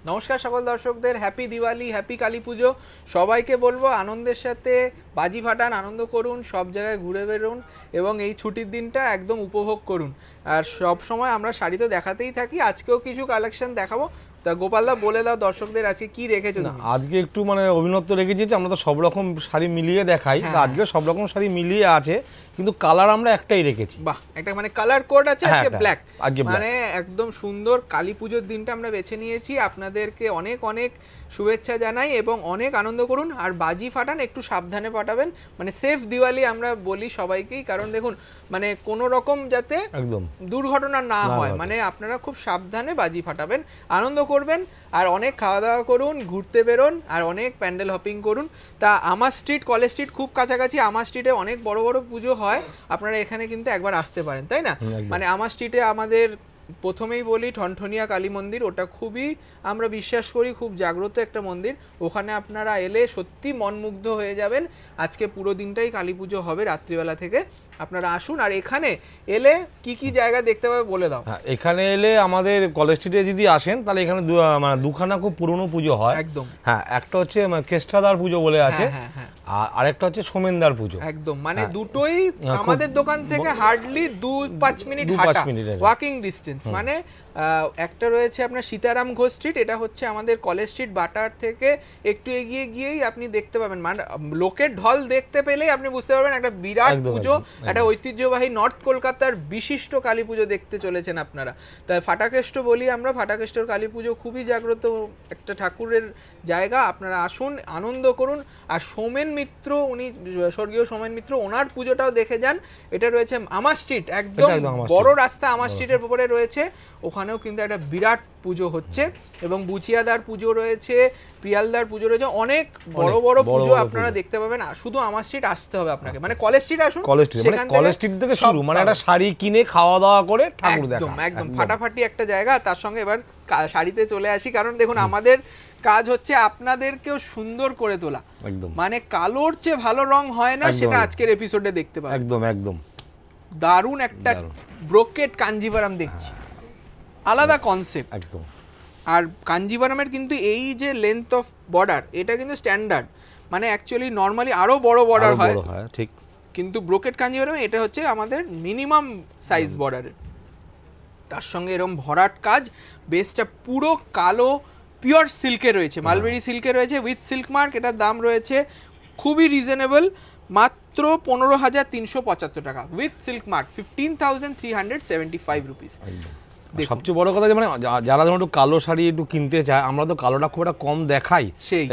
নমস্কার সকল দর্শকদের, হ্যাপি দিওয়ালি, হ্যাপি কালী পুজো। সবাইকে বলবো আনন্দের সাথে বাজি ফাটান, আনন্দ করুন, সব জায়গায় ঘুরে বেরোন এবং এই ছুটির দিনটা একদম উপভোগ করুন। আর সব সময় আমরা শাড়ি তো দেখাতেই থাকি, আজকেও কিছু কালেকশন দেখাবো। তা গোপালদা বলে দাও দর্শকদের আজকে কি রেখেছো তুমি? আজকে একটু অভিনত্ব রেখেছি, আমরা তো সব রকম শাড়ি মিলিয়ে দেখাই, আজকে সব রকম শাড়ি মিলিয়ে আছে, কিন্তু কালার আমরা একটাই রেখেছি। বাহ, একটা কালার কোড আছে আজকে, ব্ল্যাক। মানে একদম সুন্দর কালী পুজোর দিনটা আমরা বেছে নিয়েছি। আপনাদেরকে অনেক অনেক শুভেচ্ছা জানাই এবং অনেক আনন্দ করুন। আর বাজি ফাটান একটু সাবধানে ফাটাবেন, সেফ দিওয়ালি আমরা বলি সবাইকেই, কারণ দেখুন কোনো রকম যাতে একদম দুর্ঘটনা না হয়, আপনারা খুব সাবধানে বাজি ফাটাবেন, আনন্দ করবেন আর অনেক খাওয়া দাওয়া করুন, ঘুরতে বেরোন আর অনেক প্যান্ডেল হপিং করুন। তা আমার স্ট্রিট, কলেজ স্ট্রিট খুব কাছাকাছি, আমার স্ট্রিটে অনেক বড় বড় পুজো হয়, আপনারা এখানে কিন্তু একবার আসতে পারেন, তাই না? আমার স্ট্রিটে আমাদের প্রথমেই বলি ঠনঠনিয়া কালী মন্দির, ওটা খুবই আমরা বিশ্বাস করি খুব জাগ্রত একটা মন্দির। ওখানে আপনারা এলে সত্যি মনমুগ্ধ হয়ে যাবেন। আজকে পুরো দিনটাই কালী পুজো হবে রাত্রিবেলা থেকে, আপনারা আসুন। আর এখানে এলে কি কি জায়গা দেখতে পাবে বলে দাও। এখানে এলে আমাদের কলেজ স্ট্রিটে যদি আসেন তাহলে এখানে দুখানা খুব পুরনো পুজো হয় একদম। একটা হচ্ছে কেষ্টদার পুজো বলে আছে, আর আরেকটা হচ্ছে সোমেনদার পুজো একদম। দুটোই আমাদের দোকান থেকে হার্ডলি 2-5 মিনিট হাঁটা, ওয়াকিং ডিস্টেন্স। একটা রয়েছে আপনার সীতারাম ঘোষ স্ট্রিট, এটা হচ্ছে আমাদের কলেজ স্ট্রিট বাটার থেকে একটু এগিয়ে গিয়েই আপনি দেখতে পাবেন, লোকের ঢল দেখতে পেলেই আপনি বুঝতে পারবেন একটা বিরাট পুজো, একটা ঐতিহ্যবাহী নর্থ কলকাতার বিশিষ্ট কালী পুজো দেখতে চলেছেন আপনারা। তাই ফাটাকেষ্ট বলি আমরা, ফাটাকেষ্টর কালী পুজো খুবই জাগ্রত একটা ঠাকুরের জায়গা, আপনারা আসুন, আনন্দ করুন। আর সোমেন মিত্র, উনি স্বর্গীয় সোমেন মিত্র, ওনার পুজোটাও দেখে যান। এটা রয়েছে আমার স্ট্রিট, একদম বড় রাস্তা আমার স্ট্রিটের উপরে রয়েছে, ওখানেও কিন্তু একটা বিরাট পুজো হচ্ছে। এবং বুচিয়াদার পুজো রয়েছে, প্রিয়ালদার পুজো রয়েছে, অনেক বড় বড় পুজো আপনারা দেখতে পাবেন। শুধু আমার স্ট্রিট আসতে হবে আপনাকে, কলেজ স্ট্রিট আসুন, কলেজ স্ট্রিট থেকে শুরু, একটা শাড়ি কিনে খাওয়া দাওয়া করে ঠাকুর দেখা, একদম ফাটাফাটি একটা জায়গা। তার সঙ্গে এবার শাড়িতে চলে আসি, কারণ দেখুন আমাদের কাজ হচ্ছে আপনাদেরকেও সুন্দর করে তোলা, একদম। কালোর চেয়ে ভালো রং হয় না, সেটা আজকের এপিসোডে দেখতে পাবেন। একদম একদম দারুণ একটা ব্রোকেট কাঞ্জিভারাম দেখছি, আলাদা কনসেপ্ট একদম। আর কাঞ্জিভারামের কিন্তু এই যে লেন্থ অফ বর্ডার, এটা কিন্তু স্ট্যান্ডার্ড, অ্যাকচুয়ালি নর্মালি আরো বড় বর্ডার হয়, ঠিক, কিন্তু ব্রোকেট কাঞ্জিভারাম এটা হচ্ছে আমাদের মিনিমাম সাইজ বর্ডারের। তার সঙ্গে এরকম ভরাট কাজ, বেসটা পুরো কালো পিওর সিল্কে রয়েছে, মালবেরি সিল্কে রয়েছে উইথ সিল্ক মার্ক। এটার দাম রয়েছে খুবই রিজনেবল, মাত্র 15,375 টাকা উইথ সিল্ক মার্ক, 15,375 রুপিস। সবচেয়ে বড় কথা যে যারা ধরুন একটু কালো শাড়ি একটু কিনতে চায়, আমরা তো কালোটা খুব একটা কম দেখাই,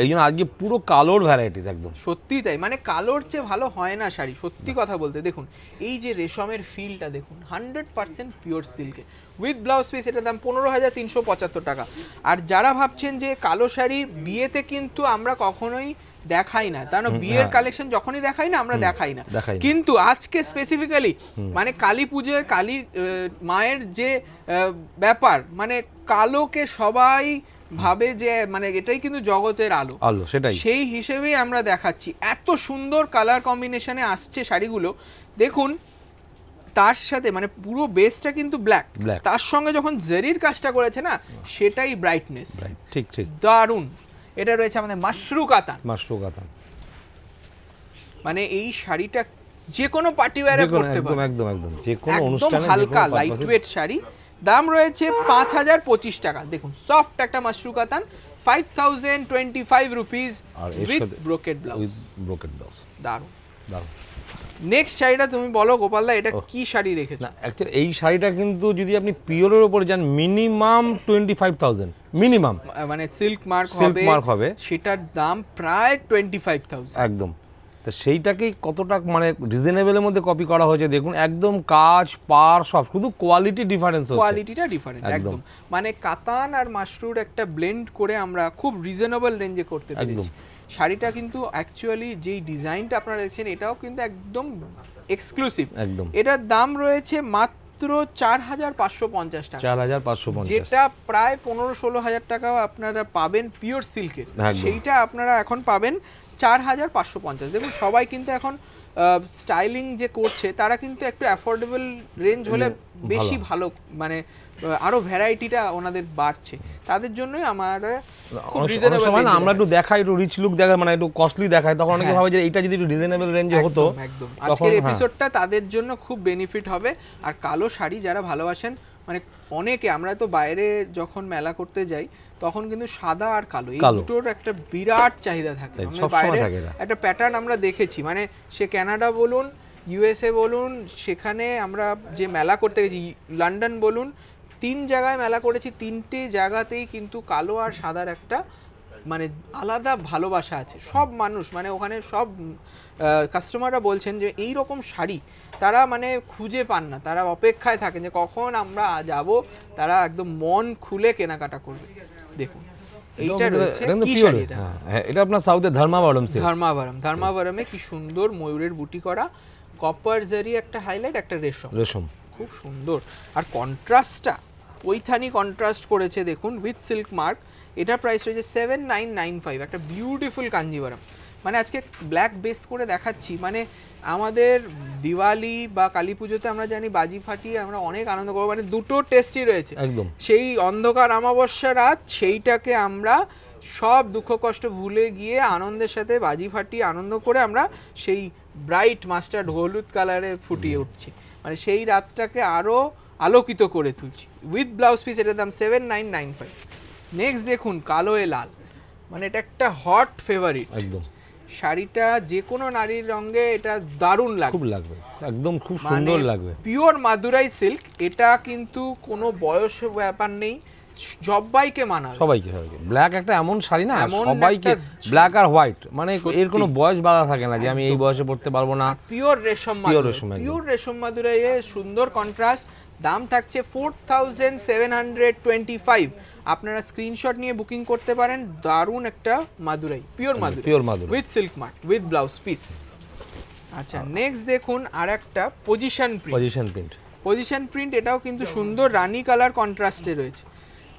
এই জন্য আজকে পুরো কালোর ভ্যারাইটিস একদম। সত্যি তাই, কালোর চেয়ে ভালো হয় না শাড়ি, সত্যি কথা বলতে। দেখুন এই যে রেশমের ফিলটা দেখুন, 100% পিওর সিল্কে উইথ ব্লাউজ পিস, এটার দাম 15,375 টাকা। আর যারা ভাবছেন যে কালো শাড়ি বিয়েতে, কিন্তু আমরা কখনোই দেখাই না, কারণ বিয়ের কালেকশন যখনই দেখাই না আমরা দেখাই না, কিন্তু আজকে স্পেসিফিক্যালি কালী পুজোয় কালী মায়ের যে ব্যাপার, কালোকে সবাই ভাবে যে এটাই কিন্তু জগতের আলো, সেটাই, সেই হিসেবেই আমরা দেখাচ্ছি। এত সুন্দর কালার কম্বিনেশনে আসছে শাড়িগুলো দেখুন। তার সাথে পুরো বেসটা কিন্তু ব্ল্যাক, তার সঙ্গে যখন জেরির কাজটা করেছে না, সেটাই ব্রাইটনেস, ঠিক ঠিক, দারুণ। এটা রয়েছে আমাদের মাশরু কাতান, এই শাড়িটা যে কোনো পার্টি ওয়্যারে পরতে পারবেন, একদম একদম, যে কোনো অনুষ্ঠানে, হালকা লাইট ওয়েট শাড়ি। দাম রয়েছে 5,025 টাকা। দেখুন সফট একটা মাশরু কাতান, 5,025 রুপিস উইথ ব্রোকেট ব্লাউজ, দারুণ দারুণ। নেক্সট শাড়িটা তুমি বলো গোপালদা, এটা কি শাড়ি রেখেছো? অ্যাকচুয়ালি এই শাড়িটা কিন্তু যদি আপনি পিওরের উপরে যান, মিনিমাম 25,000 মিনিমাম, সিল্ক মার্ক হবে, সেটার দাম প্রায় 25,000 একদম। তো সেইটাকেই কতটা রিজনেবলের মধ্যে কপি করা হয়েছে দেখুন, একদম কাজ পার সব, শুধু কোয়ালিটি ডিফারেন্স, কোয়ালিটিটা ডিফারেন্ট একদম। কাতান আর মাশরুর একটা ব্লেন্ড করে আমরা খুব রিজনেবল রেঞ্জে করতে পেরেছি। শাড়িটা কিন্তু অ্যাকচুয়ালি যেই ডিজাইনটা আপনারা দেখছেন, এটাও কিন্তু একদম এক্সক্লুসিভ একদম। এটার দাম রয়েছে মাত্র 4,550 টাকা, 4,550, যেটা প্রায় 15-16 হাজার টাকা আপনারা পাবেন পিওর সিল্কের, সেইটা আপনারা এখন পাবেন 4,550। দেখুন সবাই কিন্তু এখন স্টাইলিং যে করছে তারা কিন্তু একটু অ্যাফোর্ডেবল রেঞ্জ হলে বেশি ভালো, মানে আরো ভ্যারাইটিটা ওনাদের বাড়ছে, তাদের জন্যই আমার খুব রিজনেবল রেঞ্জ। আমরা একটু দেখাই, একটু রিচ লুক দেখাই, মানে একটু কস্টলি দেখাই, তখন অনেকে ভাবে যে এটা যদি একটু রিজনেবল রেঞ্জে হতো। একদম আজকের এপিসোডটা তাদের জন্য খুব বেনিফিট হবে। আর কালো শাড়ি যারা ভালোবাসেন, মানে অনেকে, আমরা তো বাইরে যখন মেলা করতে যাই তখন কিন্তু সাদা আর কালো এই দুটোর একটা বিরাট চাহিদা থাকে। আমরা বাইরে একটা প্যাটার্ন আমরা দেখেছি, মানে সে কানাডা বলুন, ইউএসএ বলুন, সেখানে আমরা যে মেলা করতে গেছি, লন্ডন বলুন, 3 জায়গায় মেলা করেছি, 3টে জায়গাতেই কিন্তু কালো আর সাদার একটা মানে আলাদা ভালোবাসা আছে। সব মানুষ, মানে ওখানে সব কাস্টমাররা বলছেন যে এই রকম শাড়ি তারা মানে খুঁজে পান না, তারা অপেক্ষায় থাকেন যে কখন আমরা যাব, তারা একদম মন খুলে কেনাকাটা করবে। দেখুন এইটা রয়েছে, কি শাড়ি এটা? এটা আপনার সাউথে ধর্মাবরম সিল্ক। ধর্মাবরমে কি সুন্দর ময়ূরের বুটি করা, কপার জারি একটা হাইলাইট, একটা রেশম, খুব সুন্দর। আর কন্ট্রাস্টটা পৈথানি কন্ট্রাস্ট করেছে দেখুন উইথ সিল্ক মার্ক। এটা প্রাইস রয়েছে 7995, একটা বিউটিফুল কাঞ্জিভারম। মানে আজকে ব্ল্যাক বেস করে দেখাচ্ছি, মানে আমাদের দিওয়ালি বা কালী পুজোতে আমরা জানি বাজি ফাটিয়ে আমরা অনেক আনন্দ করবো, মানে দুটো টেস্টই রয়েছে একদম। সেই অন্ধকার অমাবস্যা রাত, সেইটাকে আমরা সব দুঃখ কষ্ট ভুলে গিয়ে আনন্দের সাথে বাজি ফাটিয়ে আনন্দ করে আমরা সেই ব্রাইট মাস্টার্ড হলুদ কালারে ফুটিয়ে উঠছি, মানে সেই রাতটাকে আরো আলোকিত করে তুলছি। উইথ ব্লাউজ পিস এটার দাম 7995। নেক্সট দেখুন কালো এ লাল, মানে এটা একটা হট ফেভারিট একদম। শাড়িটা যে কোনো নারীর রঙে এটা দারুণ লাগবে, খুব লাগবে, একদম খুব সুন্দর লাগবে। পিওর মাদুরাই সিল্ক, এটা কিন্তু কোনো বয়স ব্যাপার নেই, সবাইকে মানাবে, সবাইকে। ব্ল্যাক একটা এমন শাড়ি না, সবাইকে, ব্ল্যাক আর হোয়াইট, মানে এর কোনো বয়স বাধা থাকে না যে আমি এই বয়সে পড়তে পারবো না। পিওর রেশম মাদুরাই, সুন্দর কন্ট্রাস্ট। দাম থাকছে 4725। আপনারা স্ক্রিনশট নিয়ে বুকিং করতে পারেন। দারুণ একটা Madurai, pure Madurai with silk mark with blouse piece. আচ্ছা নেক্সট দেখুন আরেকটা পজিশন প্রিন্ট, এটাও কিন্তু সুন্দর রানী কালার কন্ট্রাস্টে রয়েছে,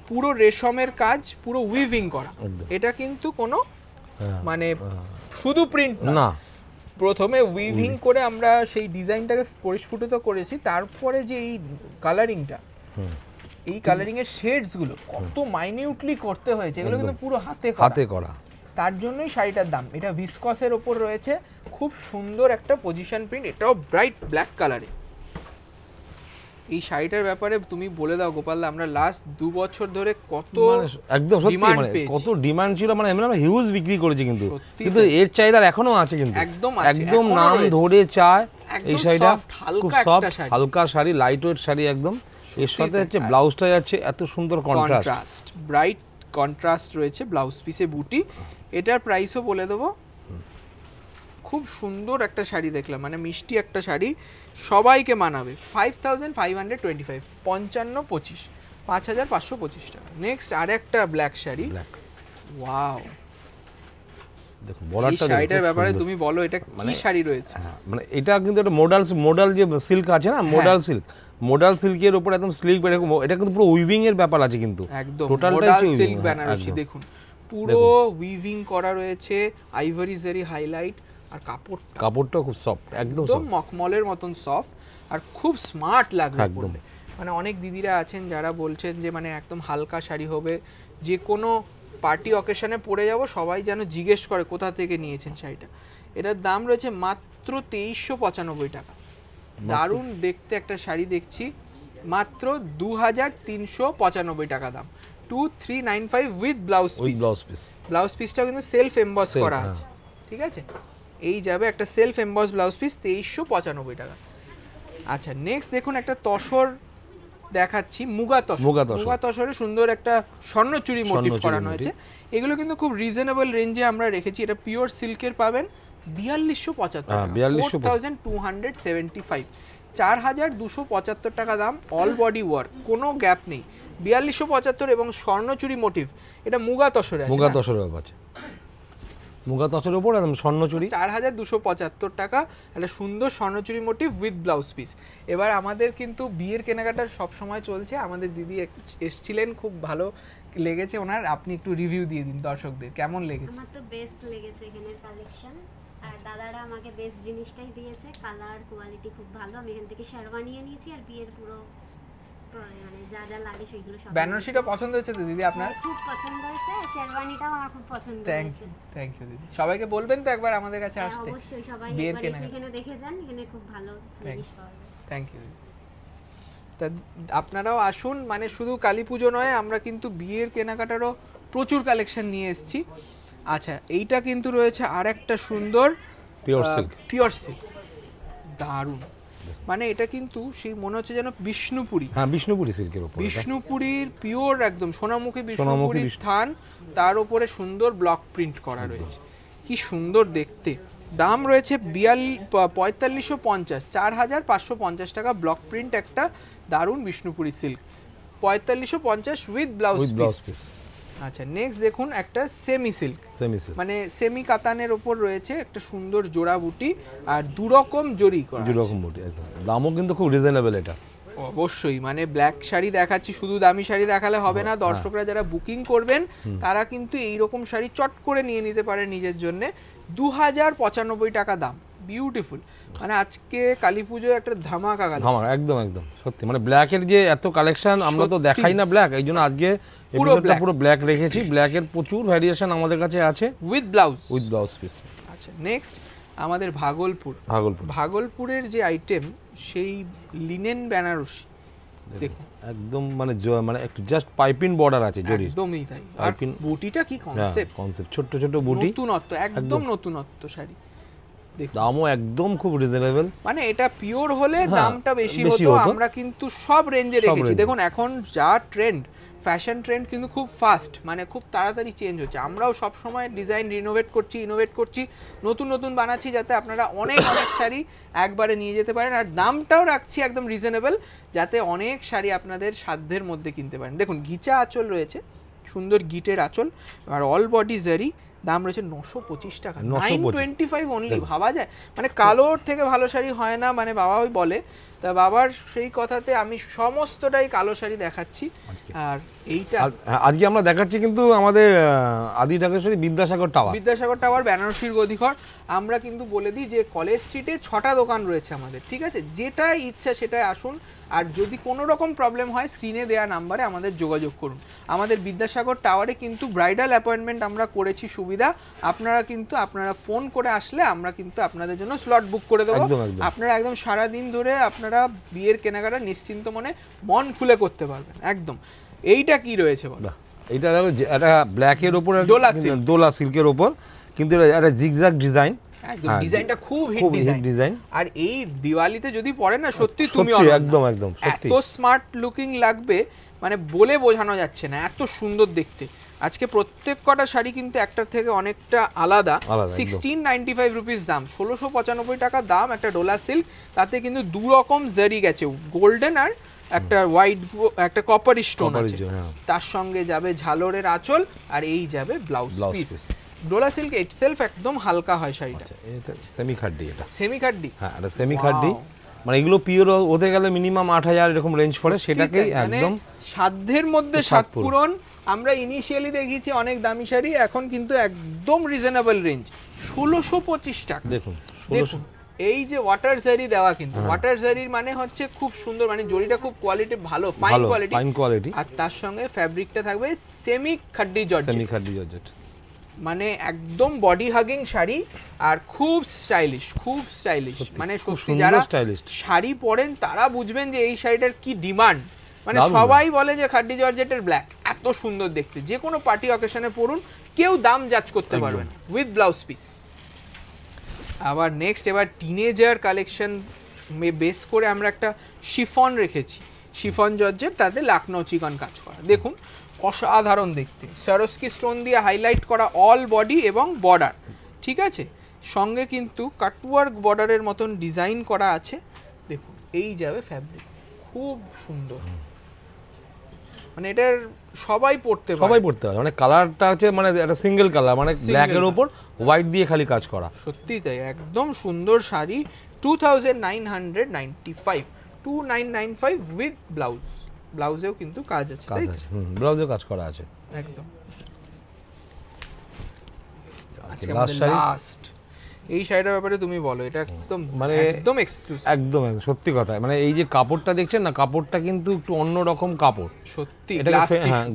পুরো রেশমের কাজ, পুরো উইভিং করা। এটা কিন্তু কোনো মানে শুধু প্রিন্ট না, প্রথমে উইভিং করে আমরা সেই ডিজাইনটাকে পরিস্ফুটিত করেছি, তারপরে যে এই কালারিংটা, এই কালারিং এর শেডস গুলো কত মাইনিউটলি করতে হয়েছে, এগুলো কিন্তু পুরো হাতে করা। তার জন্যই শাড়িটার দাম। এটা ভিসকসের ওপর রয়েছে, খুব সুন্দর একটা পজিশন প্রিন্ট, এটাও ব্রাইট ব্ল্যাক কালারে। এই শাড়িটার ব্যাপারে তুমি বলে দাও গোপালদা, আমরা লাস্ট 2 বছর ধরে কত একদম সত্যি মানে কত ডিমান্ড ছিল, মানে আমরা হিউজ বিক্রি করেছি, কিন্তু এর চাহিদা এখনো আছে, কিন্তু একদম নাম ধরে চায় এই শাড়িটা। খুব সফট হালকা শাড়ি, লাইট ওয়েট শাড়ি একদম। এর সাথে হচ্ছে ব্লাউজটা যাচ্ছে এত সুন্দর কন্ট্রাস্ট, ব্রাইট কন্ট্রাস্ট রয়েছে ব্লাউজ পিসে বুটি। এটার প্রাইসও বলে দেবো, খুব সুন্দর একটা শাড়ি দেখলাম, মানে মিষ্টি একটা শাড়ি, সবাইকে মানাবে। 5525, 5525, 5525 টাকা। নেক্সট আরেকটা ব্ল্যাক শাড়ি, ওয়াও, দেখুন বর্ডারটা, এই শাড়িটার ব্যাপারে তুমি বলো, এটা কি শাড়ি রয়েছে? মানে এটা কিন্তু একটা মোডাল যে সিল্ক আছে না, মোডাল সিল্কের উপর একদম স্লিক, এটা কিন্তু পুরো উইভিং এর ব্যাপার আছে, কিন্তু একদম মোডাল সিল্ক বেনারসি। দেখুন পুরো উইভিং করা রয়েছে, আইভরি জারি হাইলাইট, আর কাপড়টা খুব সফট, একদম মখমলের মতন সফট, আর খুব স্মার্ট লাগবে পরলে। মানে অনেক দিদিরা আছেন যারা বলছেন যে মানে একদম হালকা শাড়ি হবে, যে কোনো পার্টি অকেশনে পরে যাব, সবাই যেন জিজ্ঞেস করে কোথা থেকে নিয়েছেন শাড়িটা। এটার দাম রয়েছে মাত্র 2395 টাকা। দারুণ দেখতে একটা শাড়ি দেখছি, মাত্র 2395 টাকা দাম, 2395 উইথ ব্লাউজ পিস। ব্লাউজ পিসটাও কিন্তু সেলফ এমবস করা আছে, ঠিক আছে? এই যাবে একটা সেলফ এমবস ব্লাউজ পিস, 2395 টাকা। আচ্ছা নেক্সট দেখুন একটা তসর দেখাচ্ছি, মুগা তসরে সুন্দর একটা স্বর্ণচুরি মোটিভ করানো হয়েছে। এগুলো কিন্তু খুব রিজনেবল রেঞ্জে আমরা রেখেছি। এটা পিওর সিল্কের পাবেন 4275 টাকা, 4275, 4275 টাকা দাম, অল বডি ওয়ার্ক, কোনো গ্যাপ নেই, 4275। এবং স্বর্ণচুরি মোটিভ, এটা মুগা তসরের আছে, মুগা তসরের উপর একদম স্বর্ণচুরি, 4275 টাকা, একটা সুন্দর Swarnachari motive with blouse piece. এবার আমাদের কিন্তু বিয়ের কেনাকাটা সব সময় চলছে, আমাদের দিদি এসেছিলেন, খুব ভালো লেগেছে ওনার, আপনি একটু রিভিউ দিয়ে দিন দর্শকদের, কেমন লেগেছে? আমার তো বেস্ট লেগেছে এখানের কালেকশন, আর দাদারা আমাকে বেস্ট জিনিসটাই দিয়েছে, কালার কোয়ালিটি খুব ভালো। আমি এখান থেকে শেরওয়ানি নিয়েছি আর বিয়ের পুরো মানে যা যা লাগে সেগুলো সব। বেনারসিটা পছন্দ হয়েছে তো দিদি আপনার? খুব পছন্দ হয়েছে, শেরওয়ানিটাও আমার খুব পছন্দ হয়েছে। থ্যাংক ইউ দিদি। সবাইকে বলবেন তো একবার আমাদের কাছে আসতে? অবশ্যই, সবাই একবার এখানে দেখে যান, এখানে খুব ভালো জিনিস পাওয়া যায়। Thank you. তা আপনারাও আসুন, মানে শুধু কালী পুজো নয়, আমরা কিন্তু বিয়ের কেনাকাটারও প্রচুর কালেকশন নিয়ে এসেছি। আচ্ছা, এইটা কিন্তু রয়েছে আর একটা সুন্দর পিওর সিল্ক। পিওর সিল্ক, দারুণ। মানে এটা কিন্তু সেই মনে হচ্ছে যেন বিষ্ণুপুরি। হ্যাঁ, বিষ্ণুপুরি সিল্কের উপর, বিষ্ণুপুরির পিওর একদম সোনামুখী বিষ্ণুপুরির থান, তার উপরে সুন্দর ব্লক প্রিন্ট করা রয়েছে। কি সুন্দর দেখতে। দাম রয়েছে 4550, 4550 টাকা ব্লক প্রিন্ট একটা দারুণ Bishnupuri silk, 4550 with blouse piece. আচ্ছা, নেক্সট দেখুন একটা সেমি সিল্ক, মানে সেমি কাতানের উপর রয়েছে একটা সুন্দর জোড়া বুটি আর দুরকম জরি করা, দুরকম বুটি একদম। দামও কিন্তু খুব রিজনেবল এটা। অবশ্যই, মানে ব্ল্যাক শাড়ি দেখাচ্ছি, শুধু দামি শাড়ি দেখালে হবে না। দর্শকরা যারা বুকিং করবেন তারা কিন্তু এই রকম শাড়ি চট করে নিয়ে নিতে পারে নিজের জন্য। 2095 টাকা দাম, বিউটিফুল। মানে আজকে কালী পুজোয় একটা ধামাকা কালেকশন, একদম একদম সত্যি। মানে ব্ল্যাকের যে এত কালেকশন, আমরা তো দেখাই না ব্ল্যাক, এই জন্য আজকে পুরো ব্ল্যাক রেখেছি। ব্ল্যাকের প্রচুর ভ্যারিয়েশন আমাদের কাছে আছে উইথ ব্লাউজ পিস। আচ্ছা, নেক্সট আমাদের ভাগলপুরের যে আইটেম, সেই লিনেন বেনারসি দেখুন, একদম মানে একটু জাস্ট পাইপিং বর্ডার আছে জরি, একদমই তাই। আর বুটিটা কি কনসেপ্ট, ছোট ছোট বুটি, নতুনত্ব, একদম নতুনত্ব শাড়ি। দামও একদম খুব রিজনেবল। মানে এটা পিওর হলে দামটা বেশি হতো। আমরা কিন্তু সব রেঞ্জে রেখেছি। দেখুন এখন যা ট্রেন্ড, ফ্যাশন ট্রেন্ড কিন্তু খুব ফাস্ট, মানে খুব তাড়াতাড়ি চেঞ্জ হচ্ছে। আমরাও সব সময় ডিজাইন রিনোভেট করছি, ইনোভেট করছি, নতুন নতুন বানাচ্ছি, যাতে আপনারা অনেক শাড়ি একবারে নিয়ে যেতে পারেন। আর দামটাও রাখছি একদম রিজনেবল, যাতে অনেক শাড়ি আপনাদের সাধ্যের মধ্যে কিনতে পারেন। দেখুন গিচা আঁচল রয়েছে, সুন্দর গিটের আঁচল, আর অল বডি জারি। দাম রয়েছে 925 টাকা, 925 অনলি। ভাবা যায়, মানে কালোর থেকে ভালো শাড়ি হয় না, মানে বাবা ওই বলে। তা বাবার সেই কথাতে আমি সমস্তটাই কালো শাড়ি দেখাচ্ছি। আর এইটা আজকে আমরা দেখাচ্ছি কিন্তু আমাদের আদি ঢাকেশ্বরী বিদ্যাসাগর টাওয়ার বেনারসির গদিঘর। আমরা কিন্তু বলে দিই যে কলেজ স্ট্রিটে 6টা দোকান রয়েছে আমাদের, ঠিক আছে? যেটাই ইচ্ছা সেটাই আসুন। আর যদি কোনো রকম প্রবলেম হয়, স্ক্রিনে দেওয়া নাম্বারে আমাদের যোগাযোগ করুন। আমাদের বিদ্যাসাগর টাওয়ারে কিন্তু ব্রাইডাল অ্যাপয়েন্টমেন্ট আমরা করেছি সুবিধা। আপনারা ফোন করে আসলে আমরা কিন্তু আপনাদের জন্য স্লট বুক করে দেবো। আপনারা একদম সারাদিন ধরে আপনারা বিয়ের কেনাকাটা নিশ্চিন্ত মন খুলে করতে পারবেন একদম। এইটা কি রয়েছে বলো? এইটা দেখো, এটা ব্ল্যাকের উপর দোলা সিল্কের উপর, কিন্তু এটা জিগজ্যাগ ডিজাইন, একদম ডিজাইনটা খুব হিট ডিজাইন। আর এই দিওয়ালিতে যদি পরে না, সত্যি তুমি একদম সত্যি এত স্মার্ট লুকিং লাগবে, মানে বলে বোঝানো যাচ্ছে না, এত সুন্দর দেখতে। আজকে প্রত্যেক কটা শাড়ি কিন্তু একটার থেকে অনেকটা আলাদা। 1695 রুপিস দাম, 1695 টাকা দাম একটা ডোলা সিল্ক। তাতে কিন্তু দু রকম জারি গেছে, গোল্ডেন আর একটা হোয়াইট, একটা কপার স্টোন আছে। তার সঙ্গে যাবে ঝালরের আঁচল, আর এই যাবে blouse piece. Dola silk itself একদম হালকা হয় শাড়িটা। এটা সেমি খাড্ডি, হ্যাঁ, এটা সেমি খাড্ডি। মানে এগুলো পিওর হতে গেলে মিনিমাম 8000 এরকম রেঞ্জ পড়ে, সেটাকে একদম সাধ্যের মধ্যে সাত পূরণ। আমরা ইনিশিয়ালি দেখিয়েছি অনেক দামি শাড়ি, এখন কিন্তু একদম রিজনেবল রেঞ্জ, 1625 টাকা। দেখুন এই যে ওয়াটার জারি দেওয়া, কিন্তু ওয়াটার জারির মানে হচ্ছে খুব সুন্দর, মানে জরিটা খুব কোয়ালিটি ভালো, ফাইন কোয়ালিটি। আর তার সঙ্গে ফ্যাব্রিকটা থাকবে সেমি খাড্ডি জর্জেট, মানে একদম বডি হাগিং শাড়ি। আর খুব স্টাইলিশ, মানে সত্যি যারা শাড়ি পরেন তারা বুঝবেন যে এই শাড়িটার কি ডিমান্ড। মানে সবাই বলে যে খাড্ডি জর্জেটের ব্ল্যাক এত সুন্দর দেখতে, যে কোনো পার্টি অকেশনে পরুন, কেউ দাম জাজ করতে পারবেন, উইথ ব্লাউজ পিস। আবার নেক্সট এবার টিনেজার কালেকশন বেস করে আমরা একটা শিফন রেখেছি, শিফন জর্জেট, তাতে লাকনো চিকন কাজ করা। দেখুন অসাধারণ দেখতে, সরস্কি স্টোন দিয়ে হাইলাইট করা অল বডি এবং বর্ডার, ঠিক আছে? সঙ্গে কিন্তু কাটওয়ার্ক বর্ডারের মতন ডিজাইন করা আছে। দেখুন এই যাবে ফ্যাব্রিক, খুব সুন্দর। মানে এটার সবাই পড়তে পারে, মানে কালারটা হচ্ছে মানে একটা সিঙ্গেল কালার, মানে ব্ল্যাকের উপর হোয়াইট দিয়ে খালি কাজ করা। সত্যি তাই, একদম সুন্দর শাড়ি। 2995 with blouse. ব্লাউজেও কিন্তু কাজ আছে, ব্লাউজেও কাজ করা আছে একদম। আজকে লাস্ট এই শাড়িটার ব্যাপারে তুমি বলো, এটা একদম মানে একদম এক্সক্লুসিভ, একদম সত্যি কথা। মানে এই যে কাপড়টা দেখছেন না, কাপড়টা কিন্তু একটু অন্যরকম কাপড়, সত্যি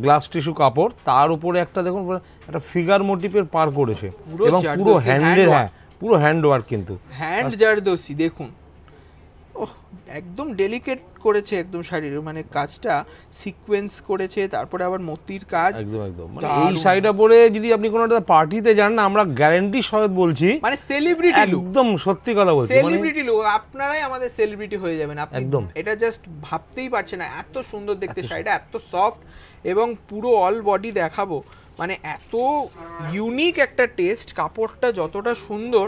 গ্লাস টিস্যু কাপড়, তার উপরে একটা দেখুন একটা ফিগার মোটিভের পার করেছে এবং পুরো হ্যান্ডের, হ্যাঁ পুরো হ্যান্ড ওয়ার্ক, কিন্তু হ্যান্ড জারদোসি দেখুন, ওহ একদম ডেলিকেট করেছে একদম শাড়ির, মানে কাজটা সিকোয়েন্স করেছে, তারপরে আবার মতির কাজ, একদম একদম। মানে এই শাড়িটা পরে যদি আপনি কোনো একটা পার্টিতে যান না, আমরা গ্যারান্টি সহিত বলছি মানে সেলিব্রিটি লুক, একদম সত্যি কথা বলছি, সেলিব্রিটি লুক, আপনারাই আমাদের সেলিব্রিটি হয়ে যাবেন আপনি, একদম এটা জাস্ট ভাবতেই পারছেন না, এত সুন্দর দেখতে শাড়িটা, এত সফট, এবং পুরো অল বডি দেখাবো, মানে এত ইউনিক একটা টেস্ট, কাপড়টা যতটা সুন্দর,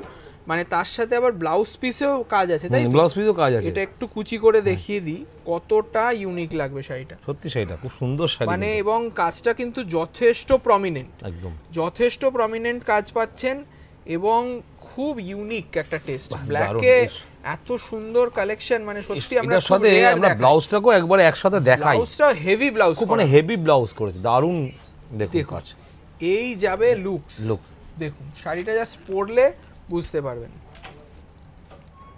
মানে তার সাথে আবার ব্লাউজ পিসেও কাজ আছে, তাই ব্লাউজ পিসেও কাজ আছে, এটা একটু কুচি করে দেখিয়ে দিই কতটা ইউনিক লাগবে শাড়িটা, সত্যি শাড়িটা খুব সুন্দর শাড়ি, মানে এবং কাজটা কিন্তু যথেষ্ট প্রমিনেন্ট, একদম যথেষ্ট প্রমিনেন্ট কাজ পাচ্ছেন, এবং খুব ইউনিক একটা টেস্ট, ব্ল্যাকে এত সুন্দর কালেকশন, মানে সত্যি আমরা সাথে আমরা ব্লাউজটাকেও একবার একসাথে দেখাই, ব্লাউজটা হেভি ব্লাউজ, খুব মানে হেভি ব্লাউজ করেছে, দারুণ দেখুন কাজ, এই যাবে লুকস দেখুন, শাড়িটা জাস্ট পরলে বুঝতে পারবেন,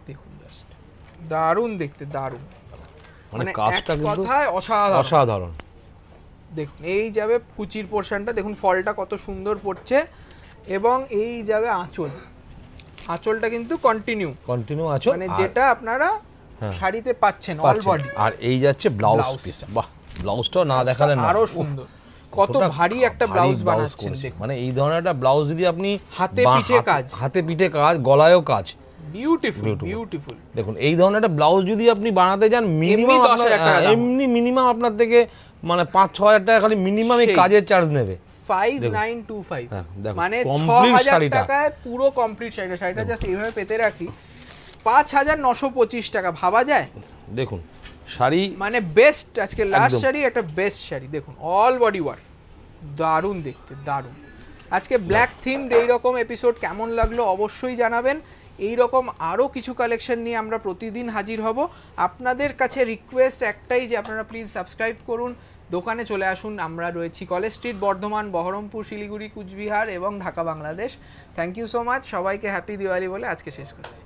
দেখুন জাস্ট দারুণ দেখতে, দারুণ, মানে কাজটা কিন্তু কথায় অসাধারণ, অসাধারণ, দেখুন এই যাবে কুচির পোরশনটা, দেখুন ফলটা কত সুন্দর পড়ছে, এবং এই যাবে আঁচল, আঁচলটা কিন্তু কন্টিনিউ আঁচল, মানে যেটা আপনারা শাড়িতে পাচ্ছেন অল বডি, আর এই যাচ্ছে ব্লাউজ পিস, বাহ ব্লাউজটাও না দেখালেন না, আরো সুন্দর, কত ভারী একটা ব্লাউজ বানাচ্ছেন, মানে এই ধরনের একটা ব্লাউজ যদি আপনি হাতে পিঠে কাজ, গলায়ও কাজ, বিউটিফুল দেখুন এই ধরনের একটা ব্লাউজ যদি আপনি বানাতে যান, মিনিমাম 10,000 টাকা, এমনি মিনিমাম আপনার থেকে মানে 5-6,000 টাকা খালি মিনিমাম এই কাজের চার্জ নেবে, 5925, মানে 6,000 টাকায় পুরো কমপ্লিট শাড়িটা জাস্ট এইভাবে পেতে রাখি 5,925 টাকা, ভাবা যায়? দেখুন শাড়ি মানে বেস্ট, আজকে লাস্ট শাড়ি একটা বেস্ট শাড়ি, দেখুন অল বডি ওয়ার্ক, দারুণ দেখতে, দারুণ। আজকে ব্ল্যাক থিমড এইরকম এপিসোড কেমন লাগলো অবশ্যই জানাবেন, এইরকম আরও কিছু কালেকশন নিয়ে আমরা প্রতিদিন হাজির হব। আপনাদের কাছে রিকোয়েস্ট একটাই যে আপনারা প্লিজ সাবস্ক্রাইব করুন, দোকানে চলে আসুন, আমরা রয়েছি কলেজ স্ট্রিট, বর্ধমান, বহরমপুর, শিলিগুড়ি, কুচবিহার এবং Dhaka, Bangladesh. Thank you so much, সবাইকে হ্যাপি দিওয়ালি বলে আজকে শেষ করছি।